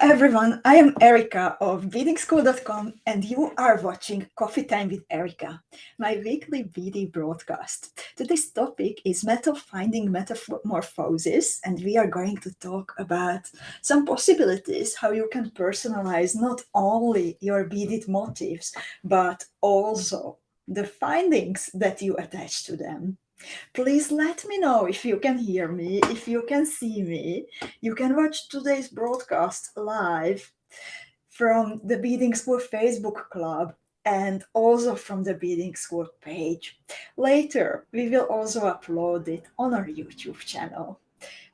everyone, I am Erika of beadingschool.com and you are watching Coffee Time with Erika, my weekly beading broadcast. Today's topic is finding metamorphoses, and we are going to talk about some possibilities how you can personalize not only your beaded motifs but also the findings that you attach to them. Please let me know if you can hear me, if you can see me. You can watch today's broadcast live from the Beading School Facebook Club and also from the Beading School page. Later, we will also upload it on our YouTube channel.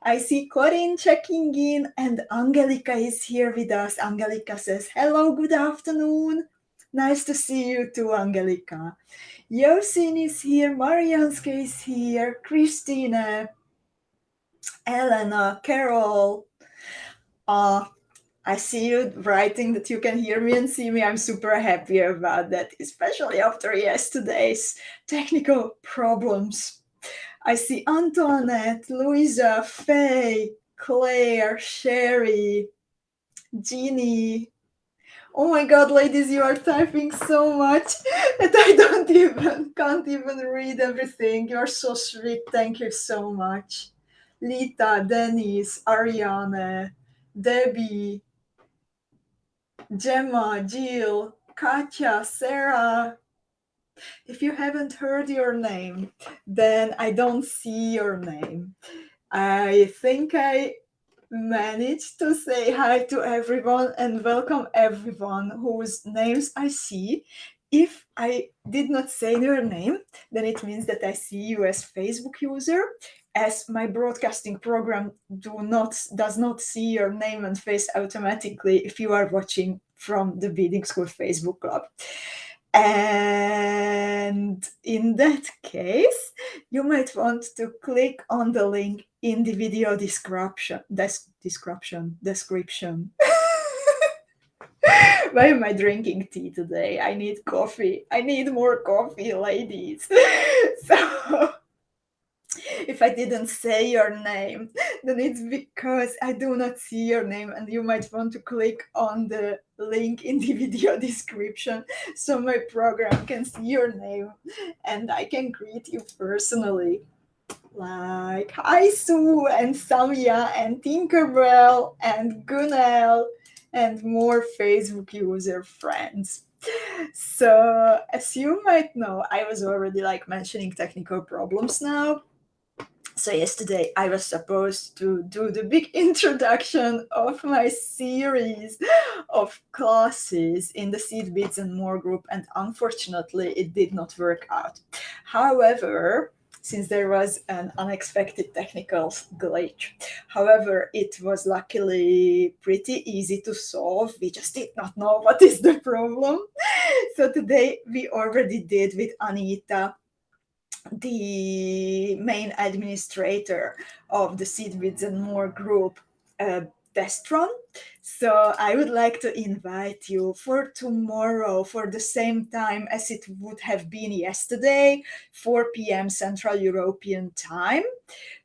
I see Corinne checking in and Angelica is here with us. Angelica says, hello, good afternoon. Nice to see you too, Angelica. Yosin is here, Marianska is here, Christina, Elena, Carol. I see you writing that you can hear me and see me. I'm super happy about that, especially after yesterday's technical problems. I see Antoinette, Louisa, Faye, Claire, Sherry, Jeannie. Oh my god, ladies, you are typing so much that I can't even read everything. You're so sweet. Thank you so much. Lita, Denise, Ariane, Debbie, Gemma, Jill, Katja, Sarah. If you haven't heard your name, then I don't see your name. I think I managed to say hi to everyone and welcome everyone whose names I see. If I did not say your name, then it means that I see you as Facebook user, as my broadcasting program does not see your name and face automatically if you are watching from the Beading School Facebook Club. And in that case, you might want to click on the link in the video description. Why am I drinking tea today? I need coffee. I need more coffee, ladies. So if I didn't say your name, then it's because I do not see your name, and you might want to click on the link in the video description so my program can see your name and I can greet you personally. Like, hi Sue and Samia and Tinkerbell and Gunel and more Facebook user friends. So as you might know, I was already mentioning technical problems now. So yesterday I was supposed to do the big introduction of my series of classes in the Seed Beads and More group, and unfortunately it did not work out. However, since there was an unexpected technical glitch. However, it was luckily pretty easy to solve. We just did not know what is the problem. So today we already did with Anita, the main administrator of the Seed Beads and More group, test run. So I would like to invite you for tomorrow for the same time as it would have been yesterday, 4 p.m. Central European Time,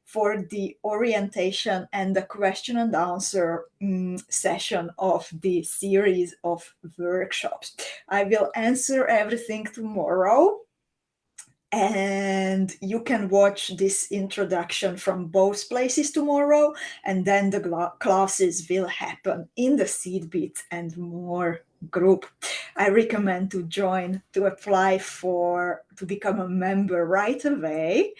for the orientation and the question and answer session of the series of workshops. I will answer everything tomorrow. And you can watch this introduction from both places tomorrow, and then the classes will happen in the Seed Beads and More group. I recommend to apply to become a member right away,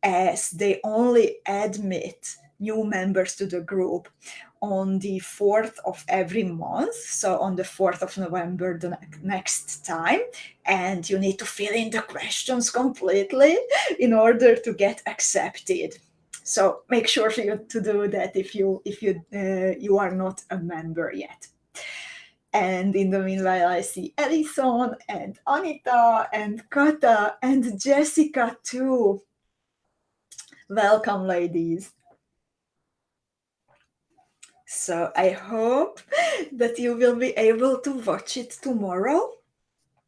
as they only admit new members to the group on the 4th of every month, so on the 4th of November the next time, and you need to fill in the questions completely in order to get accepted. So make sure for you to do that if you are not a member yet. And in the meanwhile, I see Edison and Anita and Kata and Jessica too. Welcome, ladies. So I hope that you will be able to watch it tomorrow.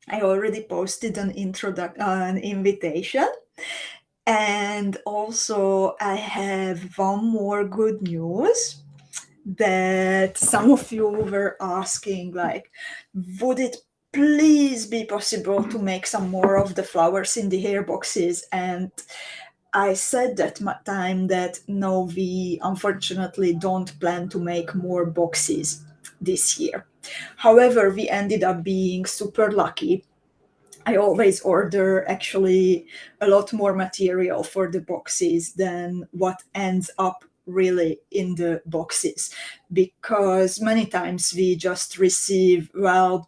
I already posted an invitation. And also I have one more good news. that some of you were asking, like, would it please be possible to make some more of the flowers in the hair boxes? And I said that time that no, we unfortunately don't plan to make more boxes this year. However, we ended up being super lucky. I always order actually a lot more material for the boxes than what ends up really in the boxes, because many times we just receive, well,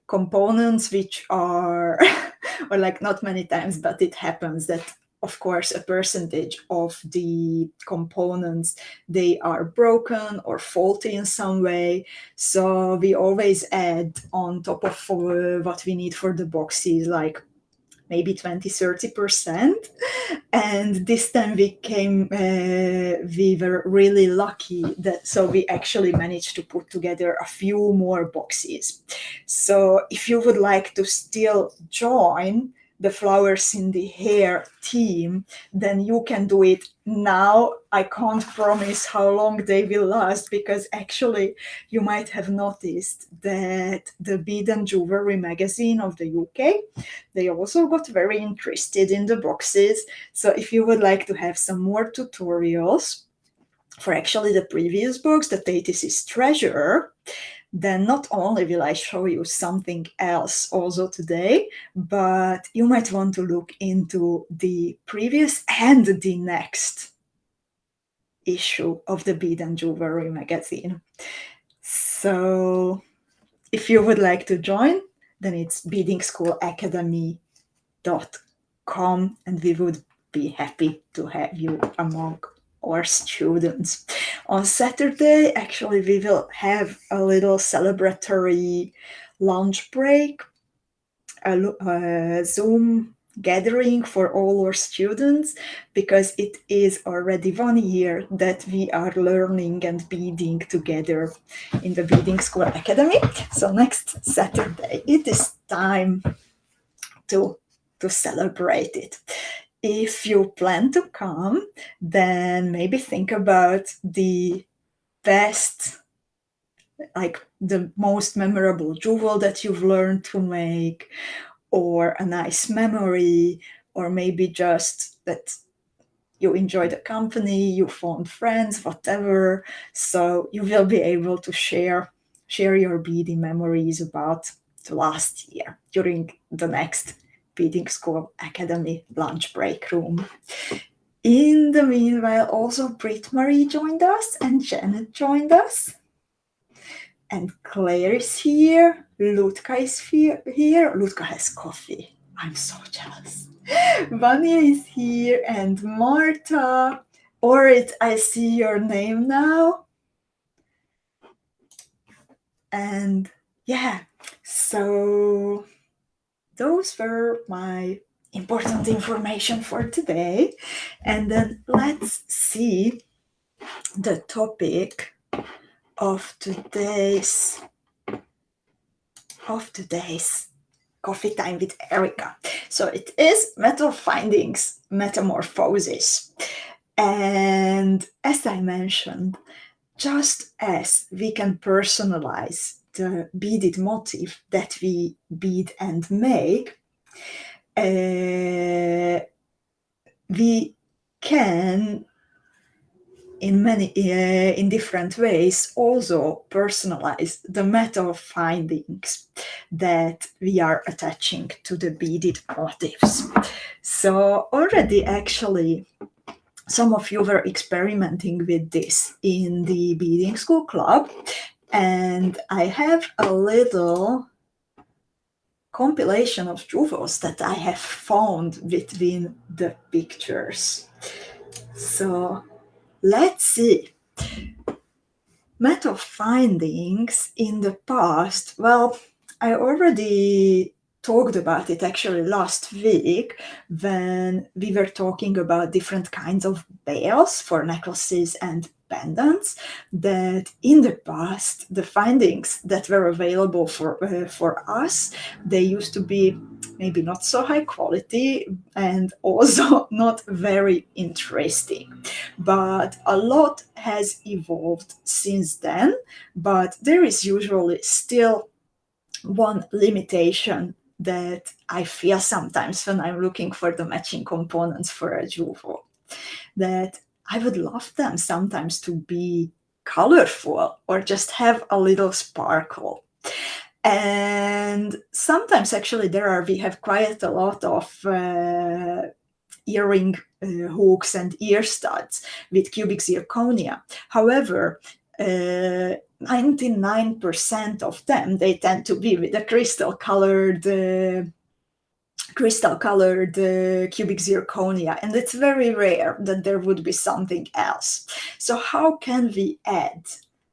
components which are or like, not many times, but it happens that of course a percentage of the components, they are broken or faulty in some way. So we always add on top of what we need for the boxes, like maybe 20-30%. And this time we were really lucky that so we actually managed to put together a few more boxes. So if you would like to still join the flowers in the hair team, then you can do it now. I can't promise how long they will last, because actually you might have noticed that the Bead and Jewelry magazine of the UK, they also got very interested in the boxes. So if you would like to have some more tutorials for actually the previous books, the Thetis' Treasure, then not only will I show you something else also today, but you might want to look into the previous and the next issue of the Bead and Jewelry magazine. So if you would like to join, then it's beadingschoolacademy.com, and we would be happy to have you among our students. On Saturday, actually, we will have a little celebratory lunch break, a Zoom gathering for all our students, because it is already 1 year that we are learning and beading together in the Beading School Academy. So next Saturday, it is time to celebrate it. If you plan to come, then maybe think about the best, like the most memorable jewel that you've learned to make, or a nice memory, or maybe just that you enjoy the company, you found friends, whatever. So you will be able to share your beading memories about the last year during the next Beading School Academy lunch break room. In the meanwhile, also Brit Marie joined us, and Janet joined us, and Claire is here. Lutka is here. Lutka has coffee. I'm so jealous. Vanya is here, and Marta. Orit, I see your name now. And yeah, so those were my important information for today. And then let's see the topic of today's coffee time with Erika. So it is Metal Findings, Metamorphoses. And as I mentioned, just as we can personalize the beaded motif that we bead and make, we can in different ways also personalize the metal findings that we are attaching to the beaded motifs. So already actually some of you were experimenting with this in the Beading School Club, and I have a little compilation of jewels that I have found between the pictures. So let's see. Metal findings in the past, well, I already talked about it actually last week when we were talking about different kinds of bells for necklaces and pendants that in the past, the findings that were available for us, they used to be maybe not so high quality and also not very interesting. But a lot has evolved since then, but there is usually still one limitation that I feel sometimes when I'm looking for the matching components for a jewel, that I would love them sometimes to be colorful or just have a little sparkle. And sometimes actually we have quite a lot of earring hooks and ear studs with cubic zirconia. However, 99% of them, they tend to be with a crystal colored cubic zirconia, and it's very rare that there would be something else. So how can we add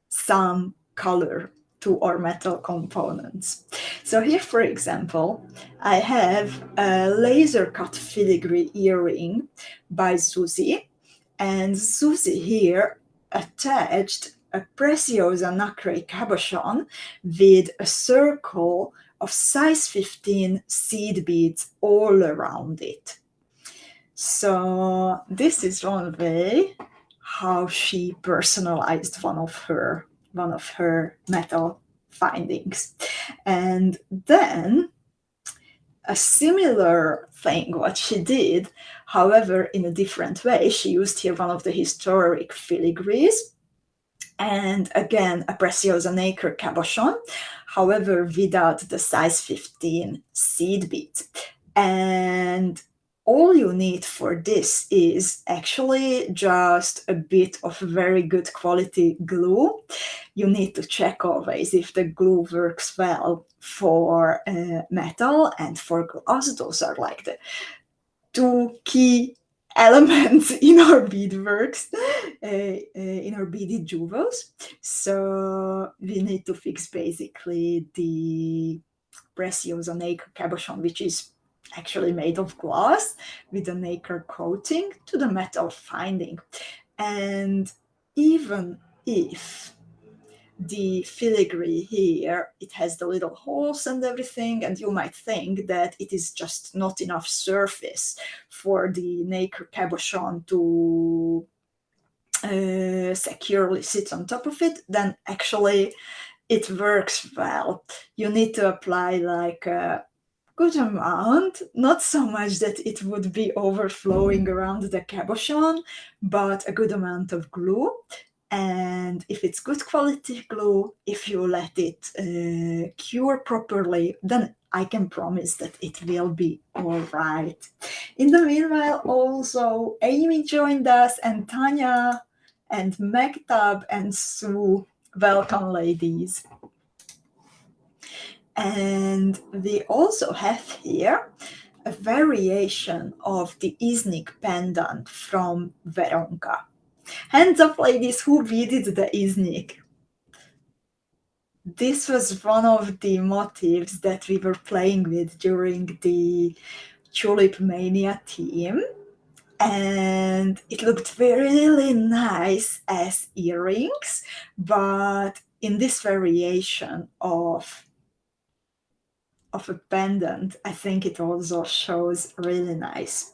some color to our metal components? So here, for example, I have a laser cut filigree earring by Susie, and Susie here attached a Preciosa Nacre cabochon with a circle of size 15 seed beads all around it. So this is one way how she personalized one of her metal findings. And then a similar thing what she did, however in a different way, she used here one of the historic filigrees, and again a Preciosa Nacre cabochon, however without the size 15 seed beads. And all you need for this is actually just a bit of very good quality glue. You need to check always if the glue works well for metal and for glass. Those are like the two key elements in our beadworks, in our beaded jewels. So we need to fix basically the Preciosa Nacre cabochon, which is actually made of glass with a nacre coating, to the metal finding. And even if the filigree here, it has the little holes and everything, and you might think that it is just not enough surface for the nacre cabochon to securely sit on top of it, then actually it works well. You need to apply like a good amount, not so much that it would be overflowing around the cabochon, but a good amount of glue. And if it's good quality glue, if you let it cure properly, then I can promise that it will be all right. In the meanwhile, also Amy joined us, and Tanya and Megtab and Sue. Welcome, ladies. And we also have here a variation of the 𝐼𝐻𝐿𝐿 pendant from Veronka. Hands up, ladies, who beaded the 𝐼𝐻𝐿𝐿? This was one of the motifs that we were playing with during the Tulip Mania team, and it looked really nice as earrings, but in this variation of a pendant, I think it also shows really nice.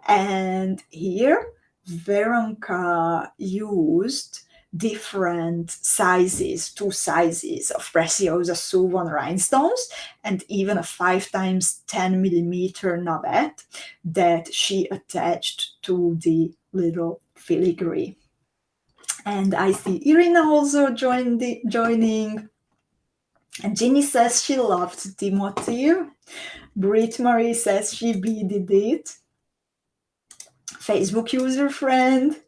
And here Veronka used different sizes, 2 sizes of Preciosa Suvan rhinestones, and even a 5x10 millimeter navette that she attached to the little filigree. And I see Irina also joining. And Ginny says she loved the motif. Brit Marie says she beaded it. Facebook user friend.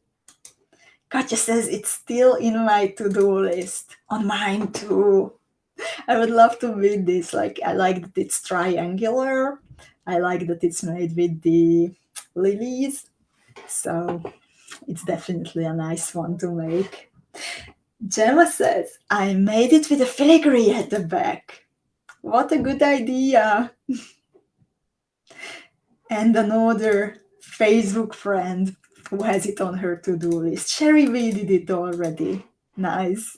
Katja says it's still in my to-do list. On mine too. I would love to bead this. Like, I like that it's triangular. I like that it's made with the lilies. So it's definitely a nice one to make. Gemma says, I made it with a filigree at the back. What a good idea. And another Facebook friend, who has it on her to-do list. Sherry, we did it already. Nice.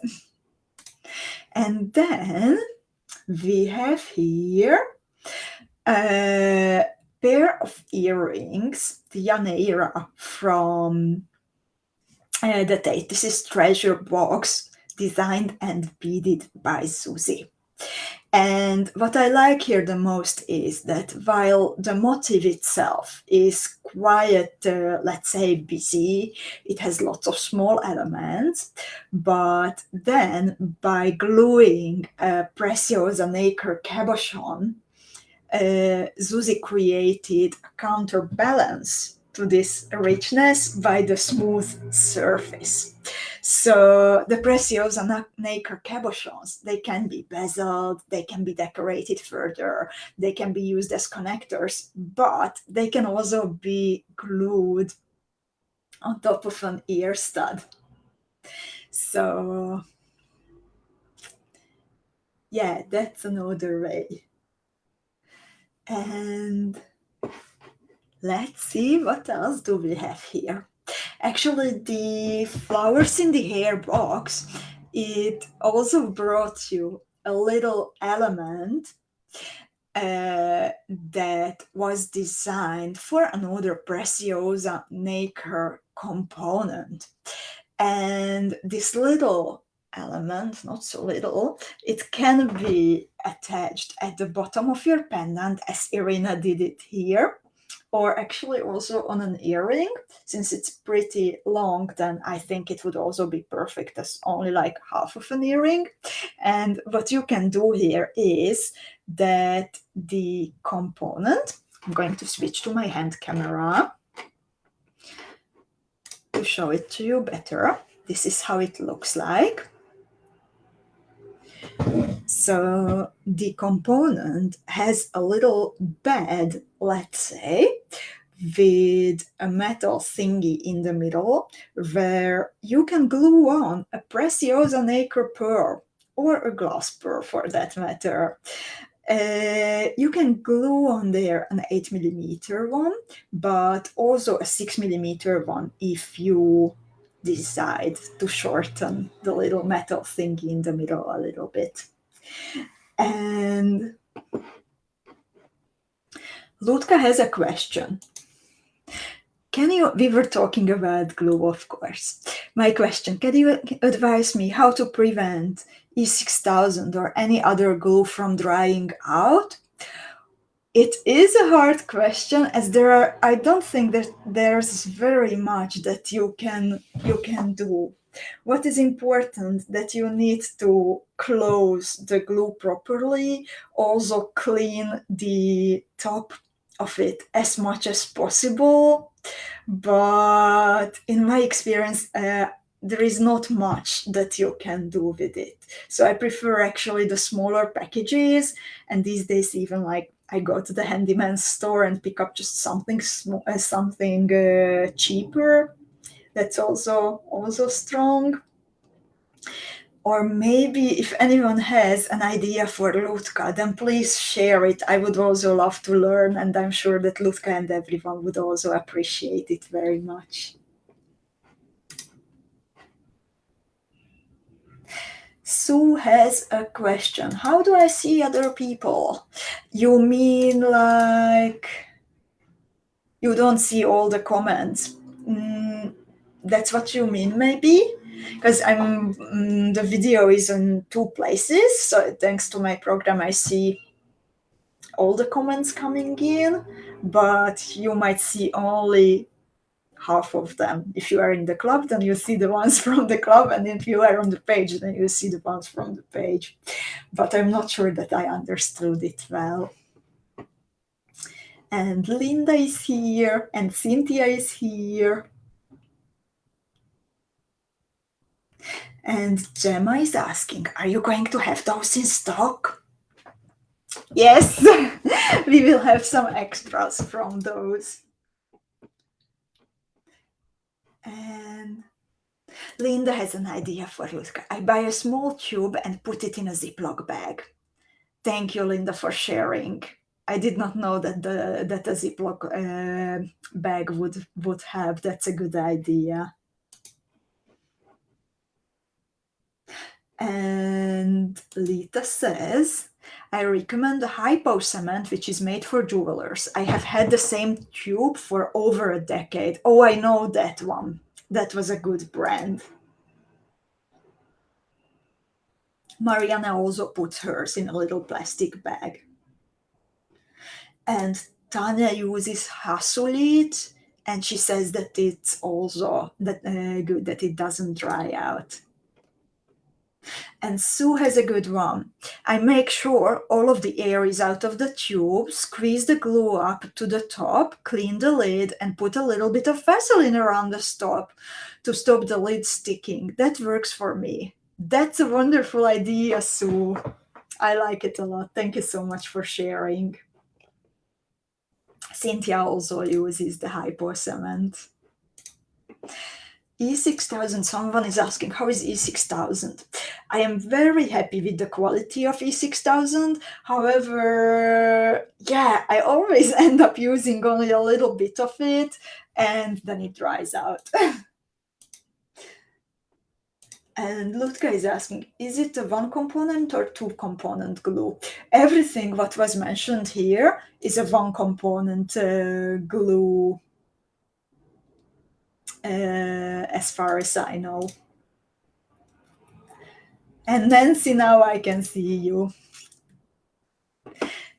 And then we have here a pair of earrings, the Janeiro from the This Treasure Box, designed and beaded by Susie. And what I like here the most is that while the motif itself is quite, let's say, busy, it has lots of small elements, but then by gluing a Preciosa Nacre cabochon, Susie created a counterbalance to this richness by the smooth surface. So the Preciosa Nacre cabochons, they can be bezeled, they can be decorated further, they can be used as connectors, but they can also be glued on top of an ear stud. So yeah, that's another way. And let's see, what else do we have here? Actually, the flowers in the hair box, it also brought you a little element that was designed for another Preciosa Nacre component. And this little element, not so little, it can be attached at the bottom of your pendant, as Irina did it here, or actually also on an earring. Since it's pretty long, then I think it would also be perfect as only like half of an earring. And what you can do here is that the component, I'm going to switch to my hand camera to show it to you better. This is how it looks like. So the component has a little bed, let's say, with a metal thingy in the middle where you can glue on a Preciosa Nacre pearl, or a glass pearl for that matter. You can glue on there an 8mm one, but also a 6mm one if you decide to shorten the little metal thingy in the middle a little bit. And Lutka has a question. We were talking about glue, of course. My question, can you advise me how to prevent 𝐼6000 or any other glue from drying out? It is a hard question, as I don't think that there's very much that you can do. What is important that you need to close the glue properly, also clean the top of it as much as possible. But in my experience, there is not much that you can do with it. So I prefer actually the smaller packages, and these days even like I go to the handyman store and pick up just something cheaper. That's also strong. Or maybe if anyone has an idea for Lutka, then please share it. I would also love to learn, and I'm sure that Lutka and everyone would also appreciate it very much. Sue has a question. How do I see other people? You mean like you don't see all the comments? That's what you mean, maybe? Because the video is in 2 places, so thanks to my program I see all the comments coming in, but you might see only half of them. If you are in the club, then you see the ones from the club, and if you are on the page, then you see the ones from the page. But I'm not sure that I understood it well. And Linda is here, and Cynthia is here. And Gemma is asking, are you going to have those in stock? Yes, we will have some extras from those. And Linda has an idea for Lutka. I buy a small tube and put it in a Ziploc bag. Thank you, Linda, for sharing. I did not know that that a Ziploc bag would have. That's a good idea. And Lita says, I recommend the hypo cement, which is made for jewelers. I have had the same tube for over a decade. Oh, I know that one. That was a good brand. Mariana also puts hers in a little plastic bag. And Tanya uses Hasulit, and she says that it's also good, that it doesn't dry out. And Sue has a good one. I make sure all of the air is out of the tube, squeeze the glue up to the top, clean the lid, and put a little bit of Vaseline around the top to stop the lid sticking. That works for me. That's a wonderful idea, Sue. I like it a lot. Thank you so much for sharing. Cynthia also uses the hypo cement. 𝐷6000, someone is asking, how is 𝐷6000? I am very happy with the quality of 𝐷6000. However, yeah, I always end up using only a little bit of it, and then it dries out. And Lutka is asking, is it a one component or two component glue? Everything what was mentioned here is a one component glue, as far as I know. And Nancy, now I can see you.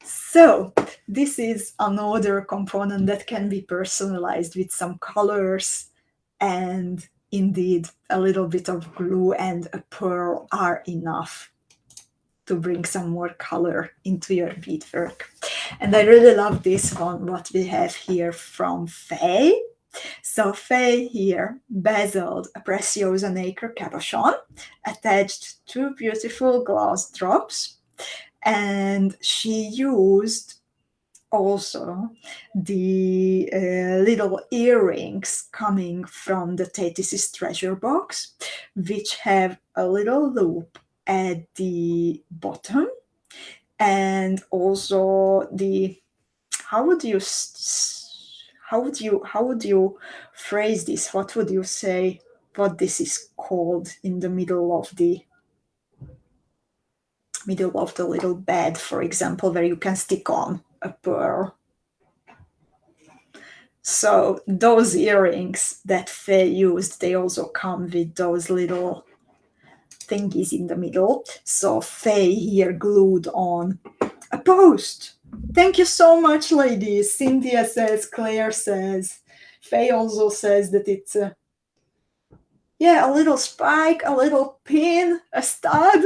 So this is another component that can be personalized with some colors, and indeed a little bit of glue and a pearl are enough to bring some more color into your beadwork. And I really love this one, what we have here from Faye. So Faye here bezeled a Preciosa Nacre cabochon, attached two beautiful glass drops, and she used also the little earrings coming from the Thetis treasure box, which have a little loop at the bottom, and also the how would you phrase this? What would you say? What this is called in the middle of the little bed, for example, where you can stick on a pearl. So those earrings that Faye used, they also come with those little thingies in the middle. So Faye here glued on a post. Thank you so much, ladies. Cynthia says, Claire says, Faye also says that it's a little spike, a little pin, a stud.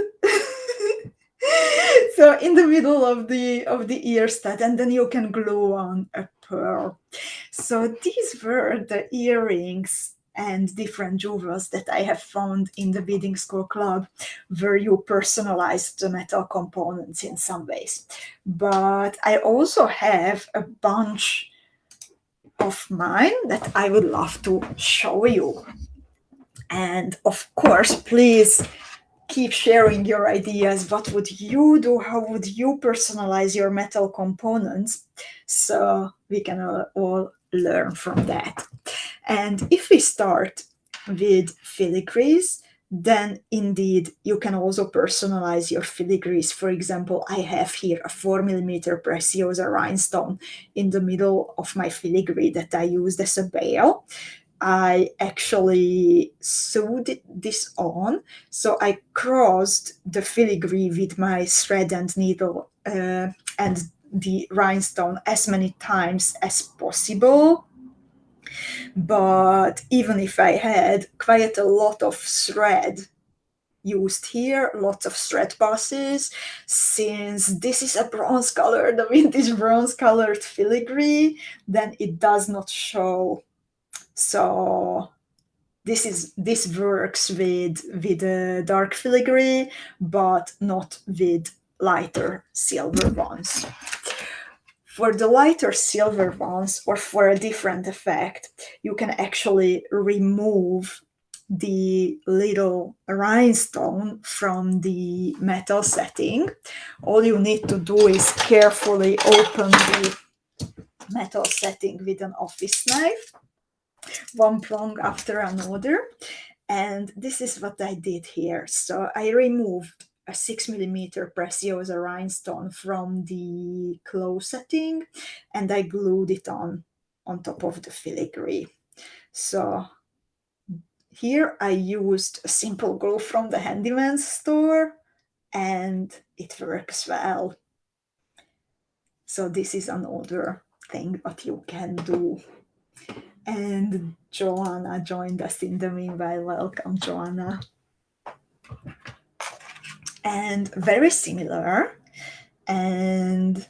So in the middle of the ear stud, and then you can glue on a pearl. So these were the earrings and different jewels that I have found in the Beading School Club, where you personalized the metal components in some ways. But I also have a bunch of mine that I would love to show you. And of course, please keep sharing your ideas. What would you do? How would you personalize your metal components? So we can all learn from that. And if we start with filigrees, then indeed you can also personalize your filigrees. For example, I have here a 4mm Preciosa rhinestone in the middle of my filigree that I used as a bail. I actually sewed this on, so I crossed the filigree with my thread and needle and the rhinestone as many times as possible. But even if I had quite a lot of thread used here, lots of thread passes, since this is a bronze color, the vintage bronze colored filigree, then it does not show. So this works with a dark filigree, but not with lighter silver ones. For the lighter silver ones, or for a different effect, you can actually remove the little rhinestone from the metal setting. All you need to do is carefully open the metal setting with an office knife, one prong after another. And this is what I did here. So I removed a 6mm Preciosa rhinestone from the claw setting, and I glued it on top of the filigree. So here I used a simple glue from the handyman's store, and it works well. So this is another thing that you can do. And Joanna joined us in the meanwhile. Welcome, Joanna. And very similar, and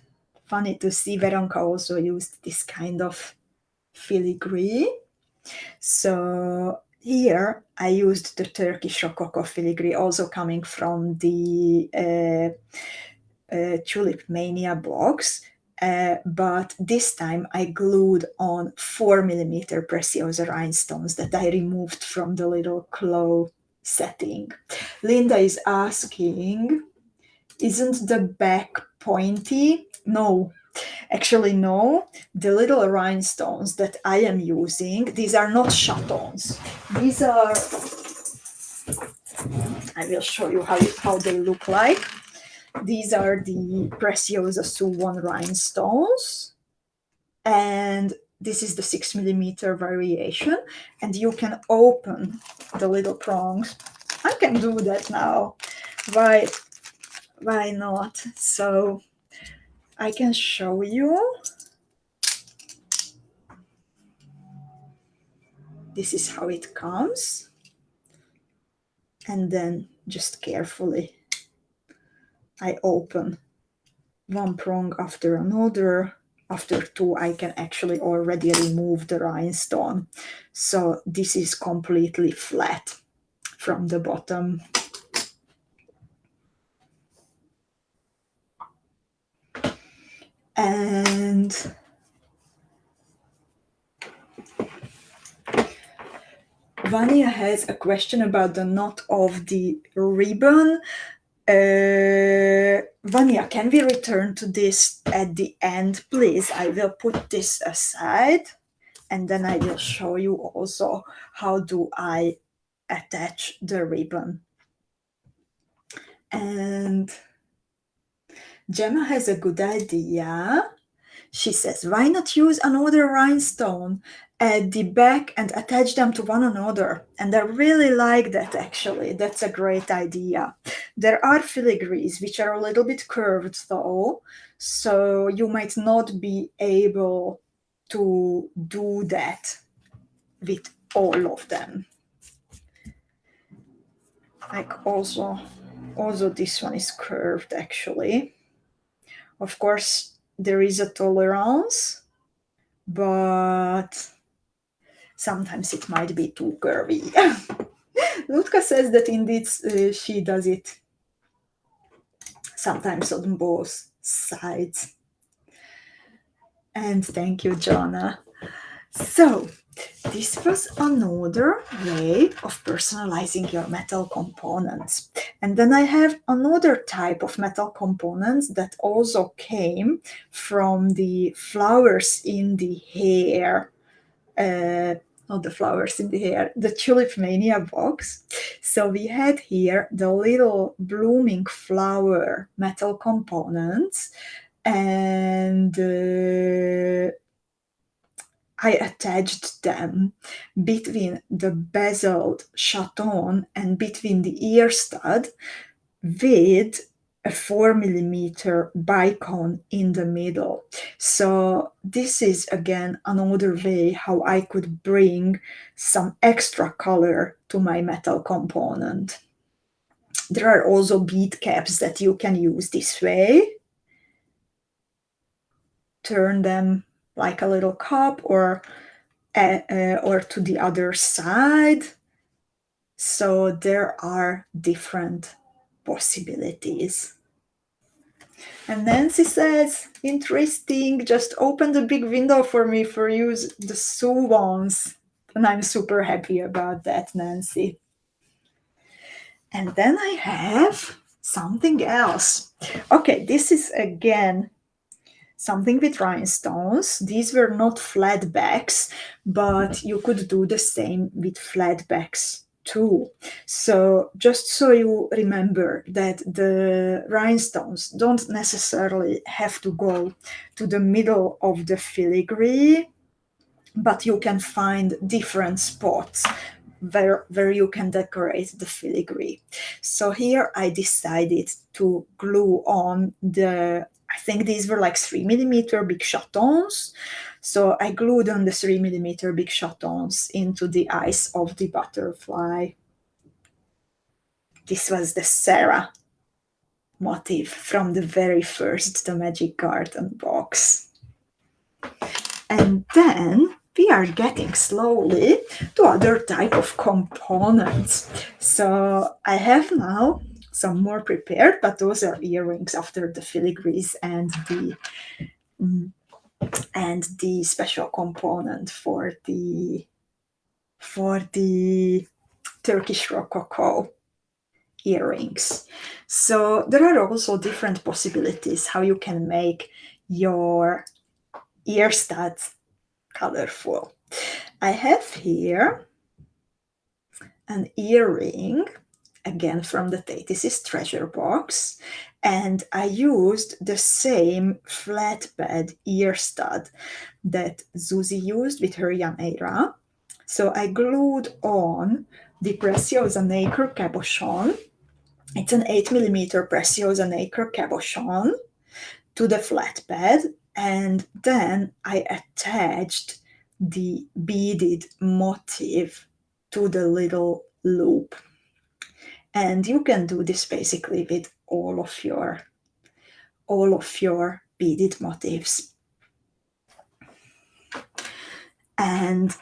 funny to see Veronka also used this kind of filigree. So here I used the Turkish Rococo filigree, also coming from the Tulip Mania box, but this time I glued on 4mm Preciosa rhinestones that I removed from the little claw setting. Linda is asking, isn't the back pointy? No, actually no. The little rhinestones that I am using, these are not chatons. These are, I will show you how they look like. These are the Preciosa Suwon rhinestones, and this is the 6mm variation, and you can open the little prongs. I can do that now. Why not? So I can show you. This is how it comes. And then just carefully I open one prong after another. After two, I can actually already remove the rhinestone. So this is completely flat from the bottom. And Vania has a question about the knot of the ribbon. Vania, can we return to this at the end, please? I will put this aside, and then I will show you also how do I attach the ribbon. And Gemma has a good idea. She says, why not use another rhinestone at the back and attach them to one another? And I really like that, actually. That's a great idea. There are filigrees which are a little bit curved though, so you might not be able to do that with all of them. Like also this one is curved, actually. Of course, there is a tolerance, but sometimes it might be too curvy. Lutka says that indeed she does it sometimes on both sides. And thank you, Jonna. So this was another way of personalizing your metal components. And then I have another type of metal components that also came from the flowers in the hair, not the flowers in the hair, the Tulip Mania box. So we had here the little blooming flower metal components, and I attached them between the bezeled chaton and between the ear stud with a 4mm bicone in the middle. So this is again another way how I could bring some extra color to my metal component. There are also bead caps that you can use this way. Turn them like a little cup or to the other side. So there are different possibilities. And Nancy says, interesting, just open the big window for me for use the Suwons. And I'm super happy about that, Nancy. And then I have something else. Okay, this is again something with rhinestones. These were not flat backs, but you could do the same with flat backs too. So just so you remember that the rhinestones don't necessarily have to go to the middle of the filigree, but you can find different spots where you can decorate the filigree. So here I decided to glue on I think these were like 3mm big chatons. So I glued on the 3mm big chatons into the eyes of the butterfly. This was the Sarah motif from the very first The Magic Garden box. And then we are getting slowly to other type of components. So I have now some more prepared, but those are earrings after the filigrees and the special component for the Turkish Rococo earrings. So there are also different possibilities how you can make your ear studs colorful. I have here an earring, again from the Tatis's treasure box, and I used the same flatbed ear stud that Zuzi used with her young Era. So I glued on the Preciosa Nacre cabochon. It's an 8mm Preciosa Nacre cabochon to the flatbed, and then I attached the beaded motif to the little loop. And you can do this basically with all of your beaded motifs. And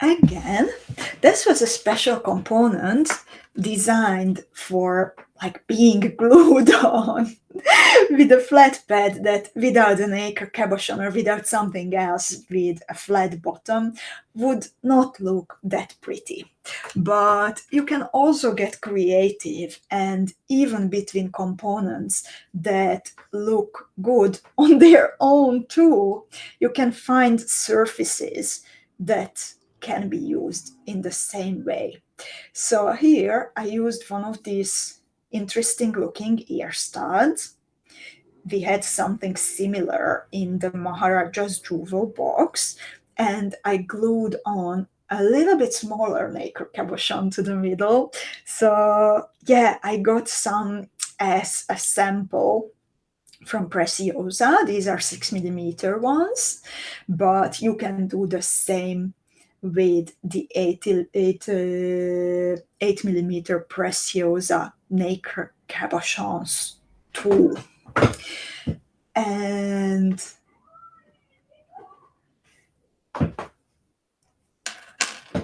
again, this was a special component designed for like being glued on with a flat bed that without an nacre cabochon or without something else with a flat bottom would not look that pretty. But you can also get creative, and even between components that look good on their own too, you can find surfaces that can be used in the same way. So here I used one of these interesting looking ear studs. We had something similar in the Maharaja's jewel box, and I glued on a little bit smaller nacre cabochon to the middle. So yeah, I got some as a sample from Preciosa. These are 6mm ones, but you can do the same with the 8mm Preciosa Nacre cabochons too. And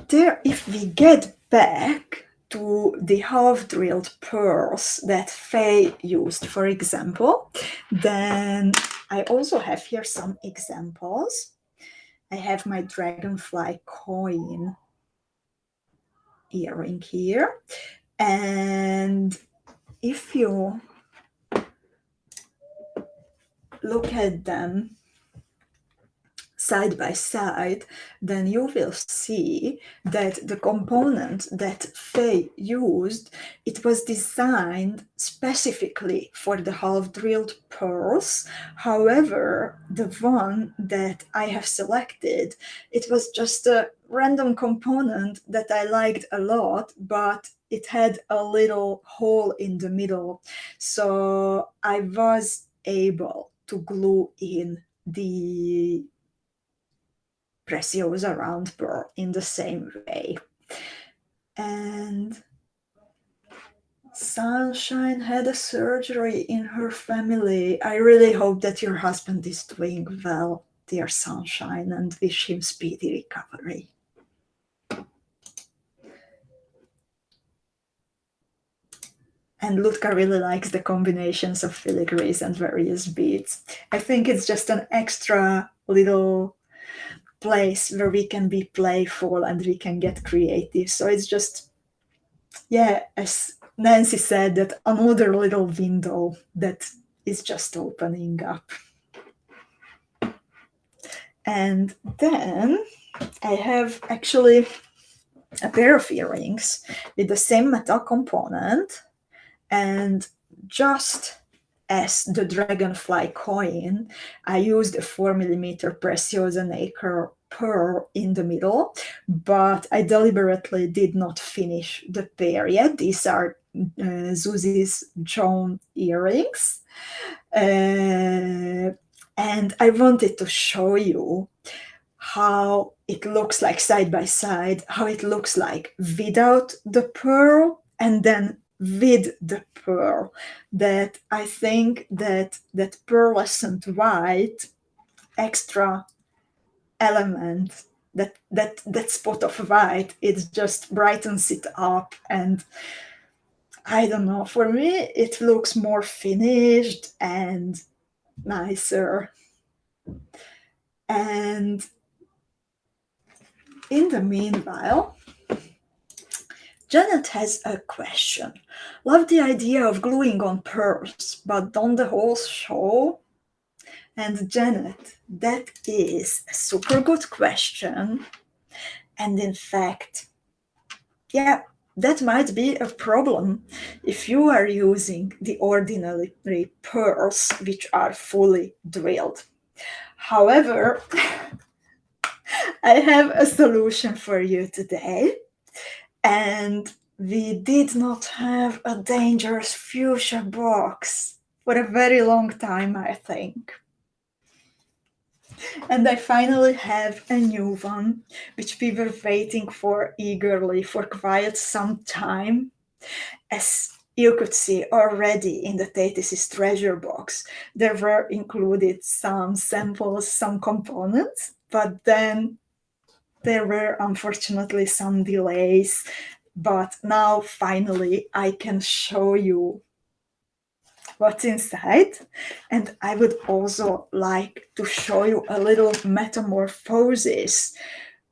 there, if we get back to the half-drilled pearls that Faye used, for example, then I also have here some examples. I have my dragonfly coin earring here, and if you look at them side by side, then you will see that the component that Faye used, it was designed specifically for the half-drilled pearls. However, the one that I have selected, it was just a random component that I liked a lot, but it had a little hole in the middle. So I was able to glue in the Preciosa round pearl in the same way. And Sunshine had a surgery in her family. I really hope that your husband is doing well, dear Sunshine, and wish him speedy recovery. And Lutka really likes the combinations of filigrees and various beads. I think it's just an extra little place where we can be playful and we can get creative. So it's just, yeah, as Nancy said, that another little window that is just opening up. And then I have actually a pair of earrings with the same metal component, and just as the dragonfly coin, I used a 4mm Preciosa Nacre pearl in the middle, but I deliberately did not finish the pair yet. These are Zuzi's Joan earrings. And I wanted to show you how it looks like side by side, how it looks like without the pearl and then with the pearl. That I think that pearlescent white extra element, that spot of white, it just brightens it up. And I don't know, for me it looks more finished and nicer. And in the meanwhile, Janet has a question. Love the idea of gluing on pearls, but don't the holes show? And Janet, that is a super good question. And in fact, yeah, that might be a problem if you are using the ordinary pearls which are fully drilled. However, I have a solution for you today. And we did not have a dangerous fuchsia box for a very long time, I think. And I finally have a new one, which we were waiting for eagerly for quite some time. As you could see already in the 𝐻𝐻𝐿 treasure box, there were included some samples, some components, but then there were unfortunately some delays. But now finally I can show you what's inside. And I would also like to show you a little metamorphoses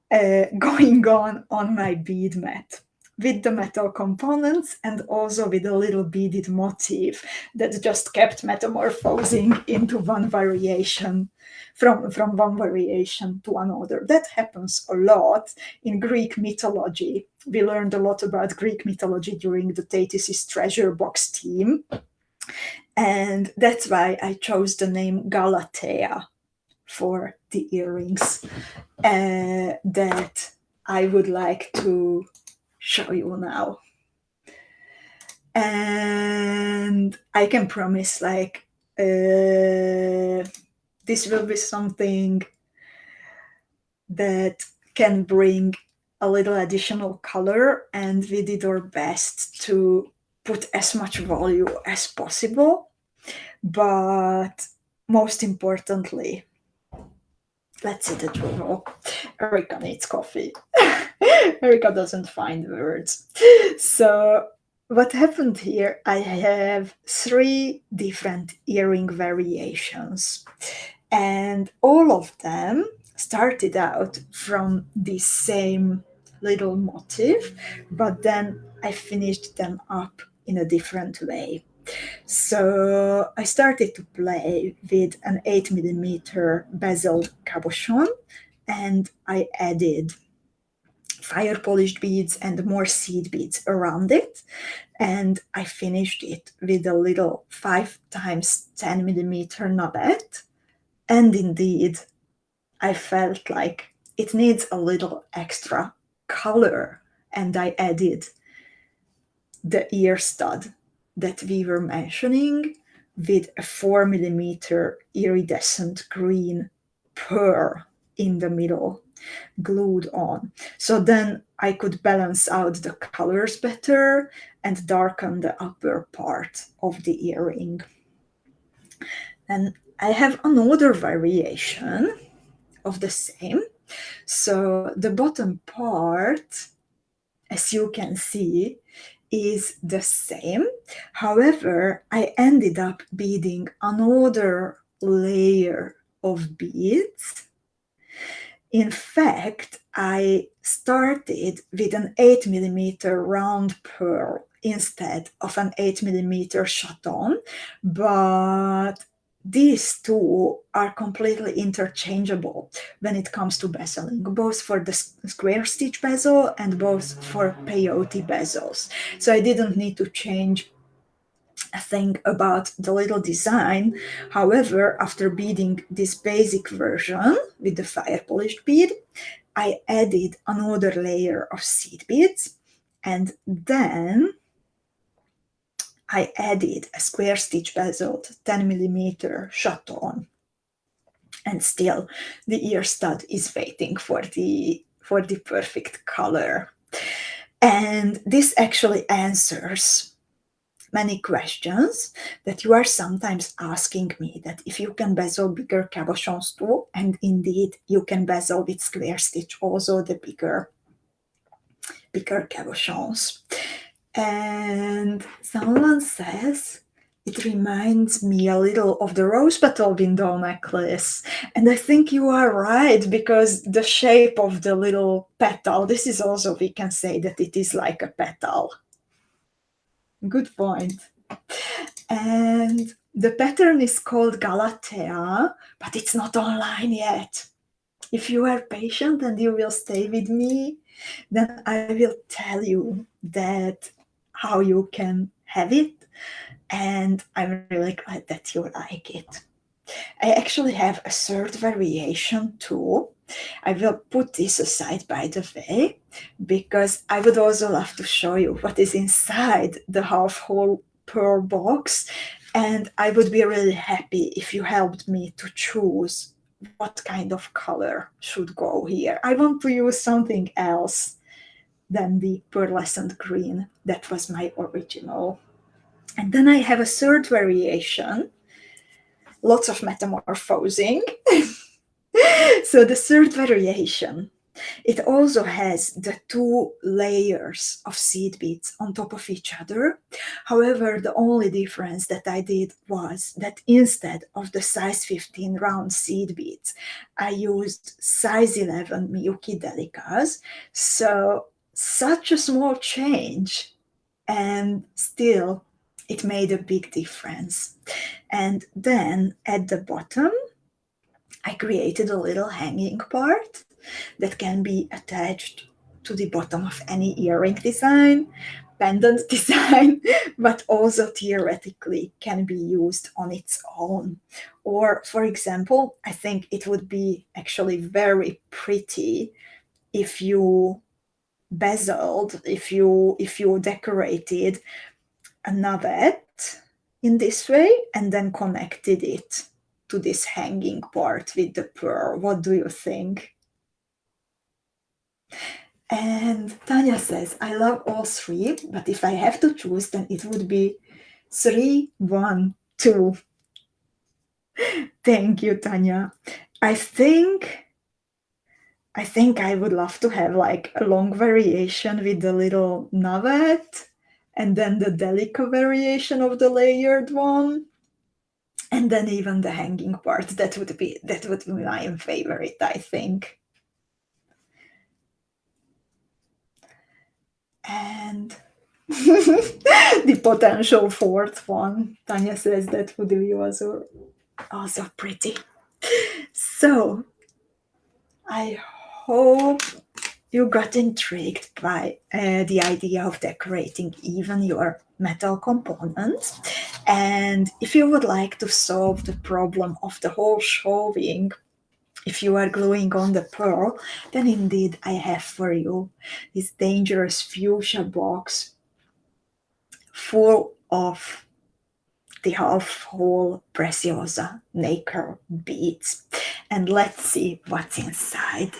going on my bead mat with the metal components, and also with a little beaded motif that just kept metamorphosing into one variation, from one variation to another. That happens a lot in Greek mythology. We learned a lot about Greek mythology during the 𝐻𝐻𝐿 treasure box team. And that's why I chose the name Galatea for the earrings that I would like to show you now. And I can promise, like, this will be something that can bring a little additional color, and we did our best to put as much value as possible. But most importantly, let's see the drum. Erika needs coffee. Erika doesn't find words. So what happened here, I have 3 different earring variations, and all of them started out from the same little motif, but then I finished them up in a different way. So I started to play with an 8mm bezel cabochon, and I added fire polished beads and more seed beads around it, and I finished it with a little 5x10mm nabette. And indeed, I felt like it needs a little extra color, and I added the ear stud that we were mentioning with a 4mm iridescent green pearl in the middle, glued on. So then I could balance out the colors better and darken the upper part of the earring. And I have another variation of the same. So the bottom part, as you can see, is the same. However, I ended up beading another layer of beads In fact, I started with an 8mm round pearl instead of an 8mm chaton, but these two are completely interchangeable when it comes to bezeling, both for the square stitch bezel and both for peyote bezels. So I didn't need to change a thing about the little design. However, after beading this basic version with the fire polished bead, I added another layer of seed beads, and then I added a square stitch bezeled 10mm chaton, and still the ear stud is waiting for the perfect color. And this actually answers many questions that you are sometimes asking me, that if you can bezel bigger cabochons too, and indeed you can bezel with square stitch also the bigger cabochons. And someone says it reminds me a little of the rose petal window necklace. And I think you are right, because the shape of the little petal, this is also, we can say that it is like a petal. Good point. And the pattern is called Galatea, but it's not online yet. If you are patient and you will stay with me, then I will tell you that how you can have it, and I'm really glad that you like it. I actually have a third variation too. I will put this aside, by the way, because I would also love to show you what is inside the half whole pearl box, and I would be really happy if you helped me to choose what kind of color should go here. I want to use something else than the pearlescent green that was my original. And then I have a third variation, lots of metamorphosing. So the third variation, it also has the two layers of seed beads on top of each other. However, the only difference that I did was that instead of the size 15 round seed beads, I used size 11 Miyuki Delicas. So such a small change, and still it made a big difference. And then at the bottom, I created a little hanging part that can be attached to the bottom of any earring design, pendant design, but also theoretically can be used on its own. Or, for example, I think it would be actually very pretty if you bezeled, if you decorated a navette in this way and then connected it to this hanging part with the pearl. What do you think? And Tanya says, I love all three, but if I have to choose, then it would be 3, 1, 2. Thank you, Tanya. I think I would love to have like a long variation with the little navette, and then the delicate variation of the layered one, and then even the hanging part. That would be my favorite, I think. And the potential fourth one, Tanya says, that would be also pretty. So I hope you got intrigued by the idea of decorating even your metal components. And if you would like to solve the problem of the whole showing, if you are gluing on the pearl, then indeed I have for you this dangerous fuchsia box full of the half-whole Preciosa Nacre beads. And let's see what's inside.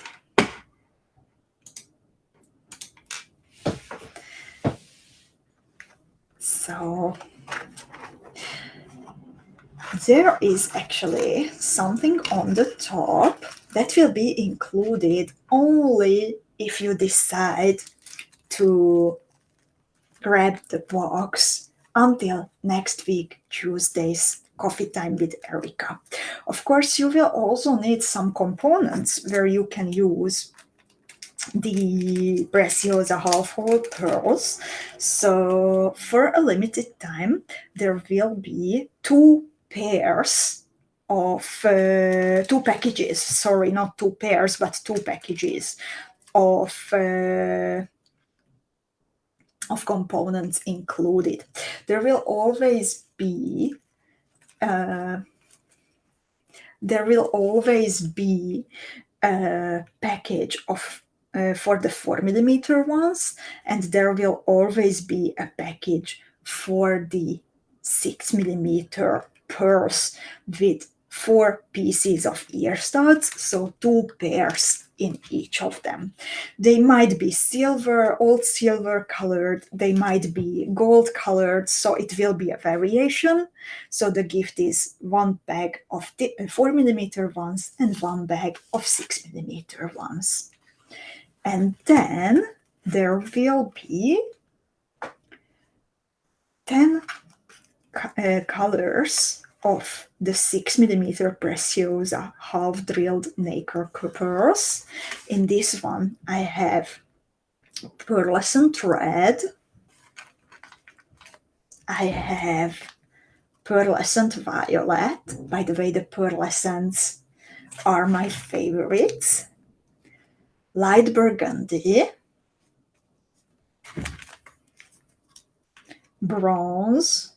So there is actually something on the top that will be included only if you decide to grab the box until next week, Tuesday's Coffee Time with Erika. Of course, you will also need some components where you can use the Preciosa half-whole pearls. So for a limited time, there will be two pairs of two packages. Sorry, not two pairs, but two packages of components included. There will always be a package of for the 4mm ones, and there will always be a package for the 6mm pearls with 4 pieces of ear studs, so 2 pairs in each of them. They might be silver, old silver colored, they might be gold colored, so it will be a variation. So the gift is 1 bag of 4mm ones and 1 bag of 6mm ones. And then there will be 10 colors of the 6mm Preciosa half drilled nacre pearls. In this one, I have pearlescent red, I have pearlescent violet. By the way, the pearlescents are my favorites. Light burgundy, bronze,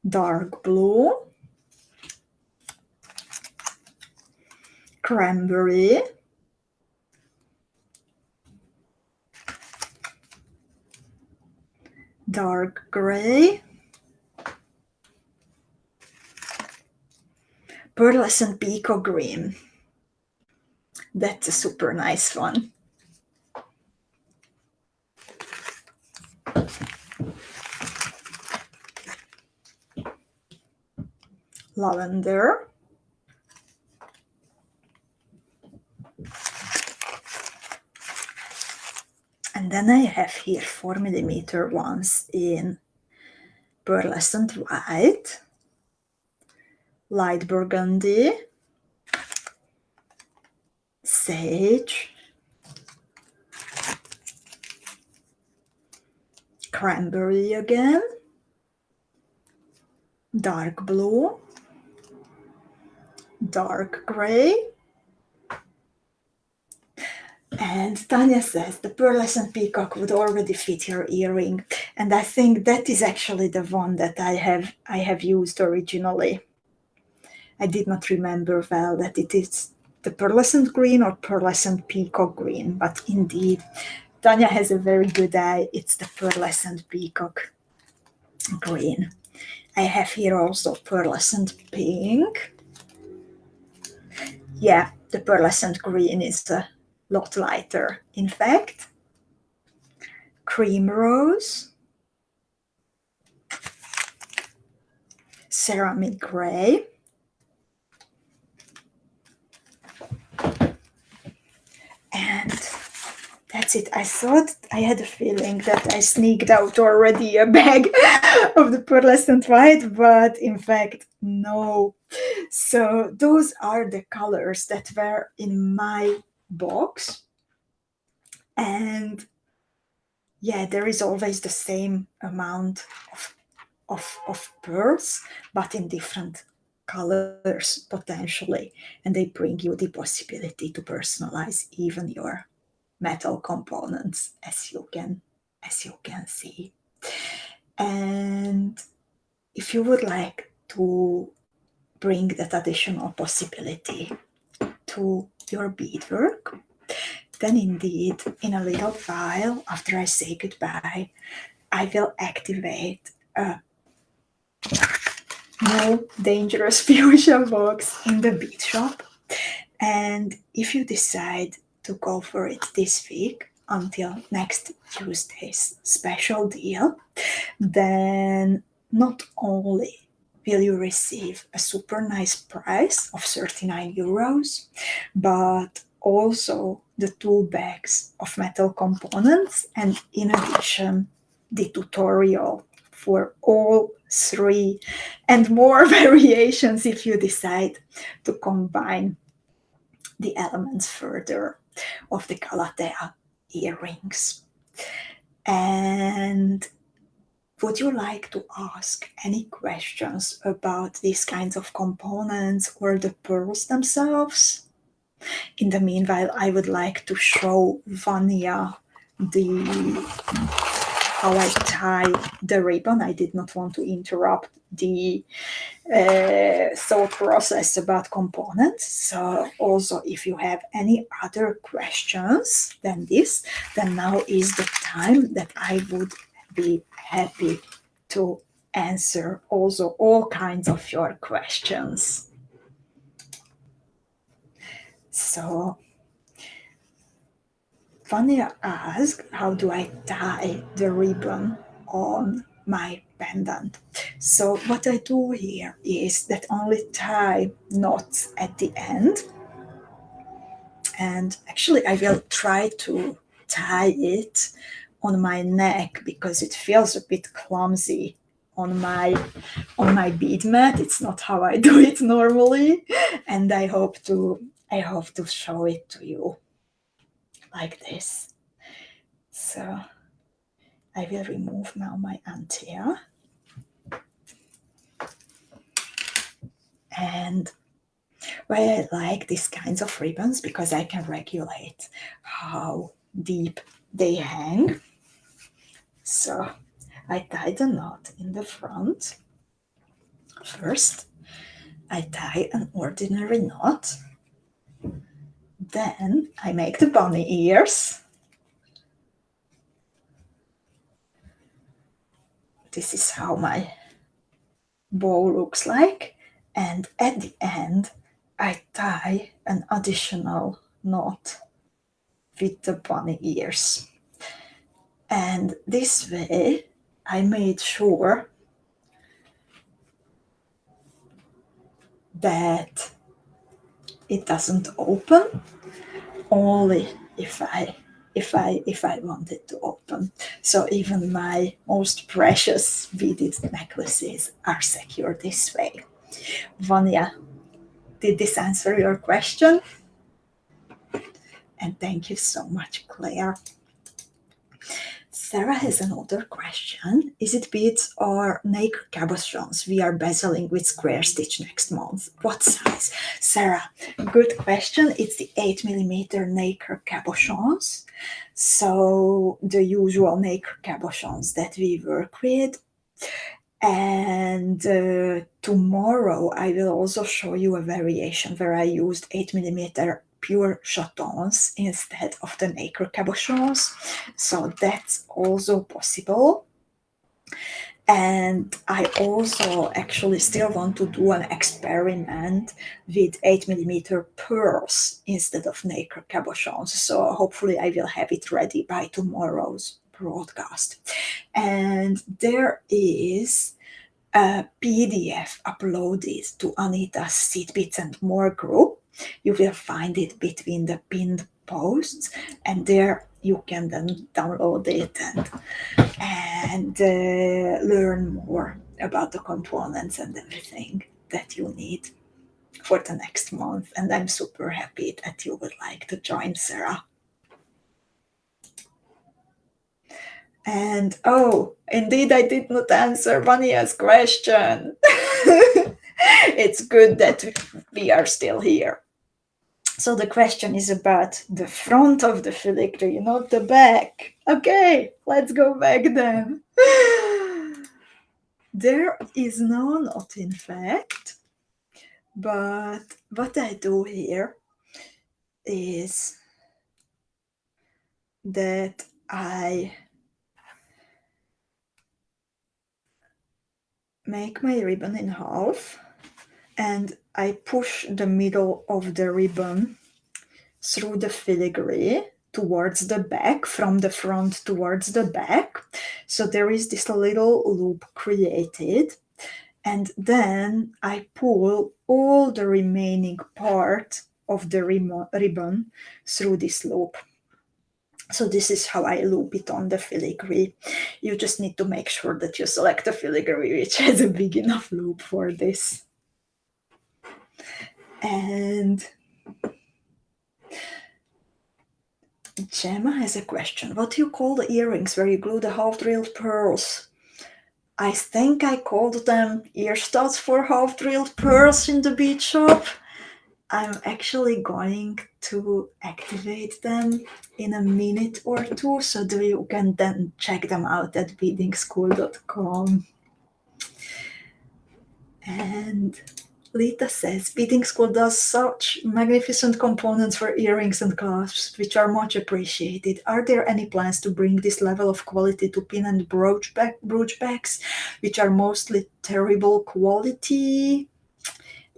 dark blue, cranberry, dark gray, pearlescent peacock green. That's a super nice one. Lavender, and then I have here 4mm ones in pearlescent white, light burgundy, sage, cranberry again, dark blue, dark gray. And Tanya says the pearlescent peacock would already fit your earring, and I think that is actually the one that I have used originally. I did not remember well that it is the pearlescent green or pearlescent peacock green, but indeed, Tanya has a very good eye. It's the pearlescent peacock green. I have here also pearlescent pink. Yeah, the pearlescent green is a lot lighter, in fact. Cream rose, ceramic gray, and that's it. I thought I had a feeling that I sneaked out already a bag of the pearlescent white, but in fact, no. So those are the colors that were in my box. And yeah, there is always the same amount of pearls, but in different colors potentially, and they bring you the possibility to personalize even your metal components, as you can see. And if you would like to bring that additional possibility to your beadwork, then indeed in a little while after I say goodbye, I will activate a new dangerous fuchsia box in the bead shop. And if you decide to go for it this week until next Tuesday's special deal, then not only will you receive a super nice price of 39 euros, but also the 2 bags of metal components, and in addition, the tutorial for all 3 and more variations if you decide to combine the elements further of the 𝐊𝐿𝐷𝐄 earrings. And would you like to ask any questions about these kinds of components or the pearls themselves? In the meanwhile, I would like to show Vanya how I tie the ribbon. I did not want to interrupt the thought process about components. So also, if you have any other questions than this, then now is the time that I would be happy to answer also all kinds of your questions. So Vanya asked, how do I tie the ribbon on my pendant? So what I do here is that only tie knots at the end. And actually I will try to tie it on my neck because it feels a bit clumsy on my bead mat. It's not how I do it normally. And I hope to show it to you like this. So I will remove now my antea. And why I like these kinds of ribbons, because I can regulate how deep they hang. So I tie the knot in the front. First, I tie an ordinary knot. Then I make the bunny ears. This is how my bow looks like. And at the end, I tie an additional knot with the bunny ears. And this way, I made sure that it doesn't open, only if I want it to open. So even my most precious beaded necklaces are secure this way. Vanya, did this answer your question? And thank you so much, Claire. Sarah has another question. Is it beads or nacre cabochons we are bezeling with square stitch next month? What size? Sarah, good question. It's the 8mm nacre cabochons. So the usual nacre cabochons that we work with. And tomorrow I will also show you a variation where I used 8mm pure chatons instead of the nacre cabochons. So that's also possible. And I also actually still want to do an experiment with 8mm pearls instead of nacre cabochons. So hopefully I will have it ready by tomorrow's broadcast. And there is a PDF uploaded to Anita's Seed Bits and More group. You will find it between the pinned posts, and there you can then download it and learn more about the components and everything that you need for the next month. And I'm super happy that you would like to join, Sarah. And oh, indeed, I did not answer Vanya's question. It's good that we are still here. So the question is about the front of the filigree, not the back. Okay, let's go back then. There is no knot, in fact, but what I do here is that I make my ribbon in half and I push the middle of the ribbon through the filigree towards the back, from the front towards the back. So there is this little loop created, and then I pull all the remaining part of the ribbon through this loop. So this is how I loop it on the filigree. You just need to make sure that you select a filigree which has a big enough loop for this. And Gemma has a question. What do you call the earrings where you glue the half-drilled pearls? I think I called them ear studs for half-drilled pearls in the bead shop. I'm actually going to activate them in a minute or two so that you can then check them out at beadingschool.com. And Lita says, Beading School does such magnificent components for earrings and clasps, which are much appreciated. Are there any plans to bring this level of quality to pin and brooch backs, which are mostly terrible quality?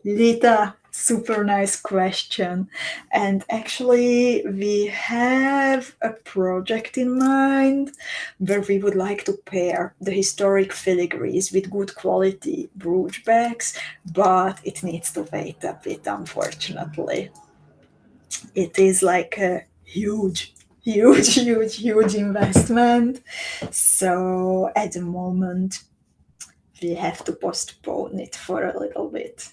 Lita, super nice question. And actually, we have a project in mind where we would like to pair the historic filigrees with good quality brooch bags, but it needs to wait a bit, unfortunately. It is like a huge investment. So at the moment, we have to postpone it for a little bit.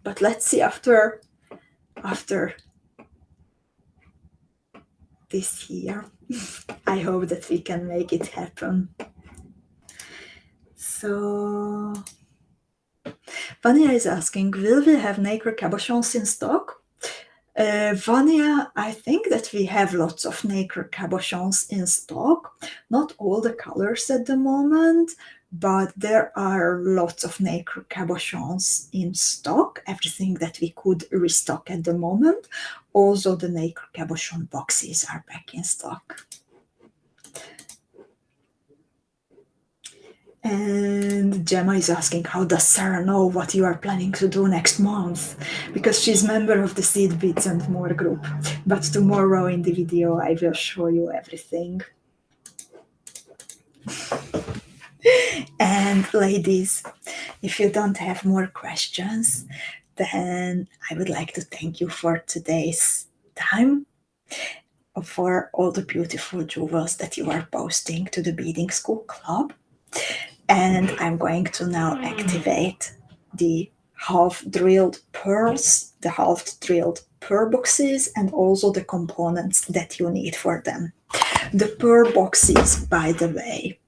But let's see after this year. I hope that we can make it happen. So Vanya is asking, will we have nacre cabochons in stock? Vanya, I think that we have lots of nacre cabochons in stock. Not all the colors at the moment, but there are lots of nacre cabochons in stock, everything that we could restock at the moment. Also, the nacre cabochon boxes are back in stock. And Gemma is asking, how does Sarah know what you are planning to do next month? Because she's member of the Seed Beads and More group. But tomorrow in the video, I will show you everything. And ladies, if you don't have more questions, then I would like to thank you for today's time, for all the beautiful jewels that you are posting to the Beading School Club. And I'm going to now activate the half-drilled pearls, the half-drilled pearl boxes, and also the components that you need for them. The pearl boxes, by the way,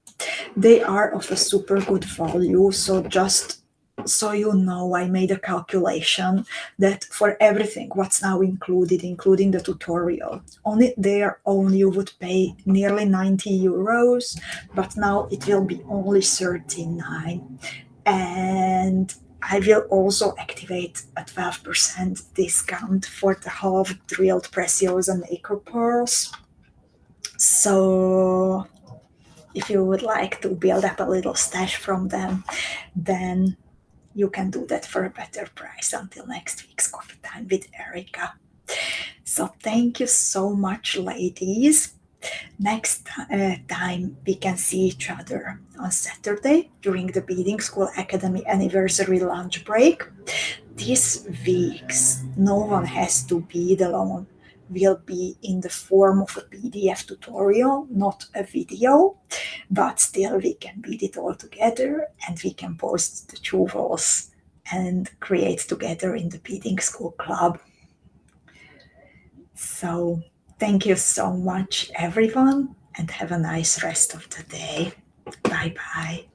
they are of a super good value, so just so you know, I made a calculation that for everything what's now included, including the tutorial, on it there only you would pay nearly 90 euros, but now it will be only 39. And I will also activate a 12% discount for the half-drilled Preciosa Nacre pearls. So if you would like to build up a little stash from them, then you can do that for a better price until next week's coffee time with Erika. So thank you so much, ladies. Next time we can see each other on Saturday during the Beading School Academy anniversary lunch break. These weeks, no one has to bead alone. Will be in the form of a PDF tutorial, not a video, but still we can bead it all together and we can post the jewels and create together in the Beading School Club. So thank you so much, everyone, and have a nice rest of the day. Bye-bye.